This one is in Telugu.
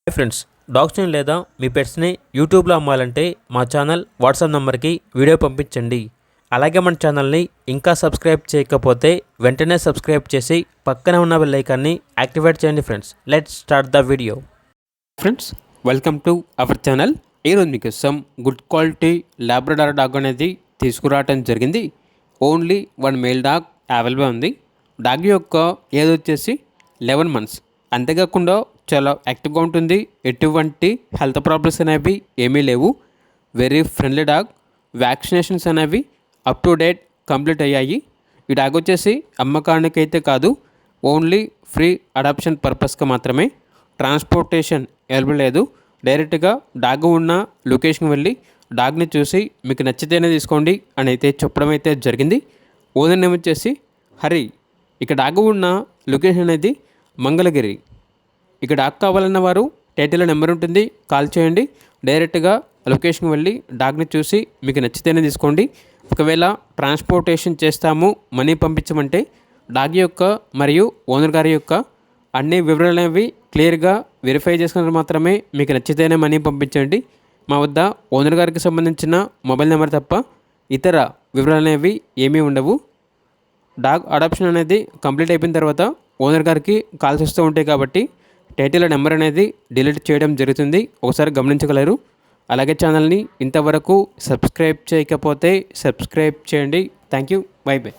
హాయ్ ఫ్రెండ్స్, డాగ్స్ని లేదా మీ పెట్స్ని యూట్యూబ్లో అమ్మాలంటే మా ఛానల్ వాట్సాప్ నెంబర్కి వీడియో పంపించండి. అలాగే మన ఛానల్ని ఇంకా సబ్స్క్రైబ్ చేయకపోతే వెంటనే సబ్స్క్రైబ్ చేసి పక్కనే ఉన్న బెల్ ఐకాన్ని యాక్టివేట్ చేయండి. Friends, let's start the video. Friends, welcome to our channel. ఈరోజు మీకోసం గుడ్ క్వాలిటీ లాబ్రడార్ డాగ్ అనేది తీసుకురావడం జరిగింది. ఓన్లీ 1 మేల్ డాగ్ అవైలబుల్ ఉంది. డాగ్ యొక్క ఏజ్ వచ్చేసి 11 months. అంతేకాకుండా చాలా యాక్టివ్గా ఉంటుంది. ఎటువంటి హెల్త్ ప్రాబ్లమ్స్ అనేవి ఏమీ లేవు. Very friendly dog. వ్యాక్సినేషన్స్ అనేవి అప్ టు డేట్ కంప్లీట్ అయ్యాయి. ఈ డాగ్ వచ్చేసి అమ్మకానికి అయితే కాదు, ఓన్లీ ఫ్రీ అడాప్షన్ పర్పస్గా మాత్రమే. ట్రాన్స్పోర్టేషన్ అవైలబుల్ లేదు. డైరెక్ట్గా డాగ్ ఉన్న లొకేషన్కి వెళ్ళి డాగ్ని చూసి మీకు నచ్చితేనే తీసుకోండి అని అయితే చెప్పడం అయితే జరిగింది. ఓనర్ నేమ్ వచ్చేసి హరి. ఇక డాగ్ ఉన్న లొకేషన్ అనేది మంగళగిరి. ఇక డాగ్ కావాలన్న వారు టైటిల్లో నెంబర్ ఉంటుంది, కాల్ చేయండి. డైరెక్ట్గా లొకేషన్కి వెళ్ళి డాగ్ని చూసి మీకు నచ్చితేనే తీసుకోండి. ఒకవేళ ట్రాన్స్పోర్టేషన్ చేస్తాము, మనీ పంపించమంటే డాగ్ యొక్క మరియు ఓనర్ గారి యొక్క అన్ని వివరాలు అనేవి క్లియర్గా వెరిఫై చేసుకుని మాత్రమే మీకు నచ్చితేనే మనీ పంపించండి. మా వద్ద ఓనర్ గారికి సంబంధించిన మొబైల్ నెంబర్ తప్ప ఇతర వివరాలు అనేవి ఏమీ ఉండవు. డాగ్ అడాప్షన్ అనేది కంప్లీట్ అయిపోయిన తర్వాత ఓనర్ గారికి కాల్స్ వస్తూ ఉంటాయి కాబట్టి టైటిల్ నెంబర్ అనేది డిలీట్ చేయడం జరుగుతుంది. ఒకసారి గమనించగలరు. అలాగే ఛానల్ని ఇంతవరకు సబ్స్క్రైబ్ చేయకపోతే సబ్స్క్రైబ్ చేయండి. Thank you. By by.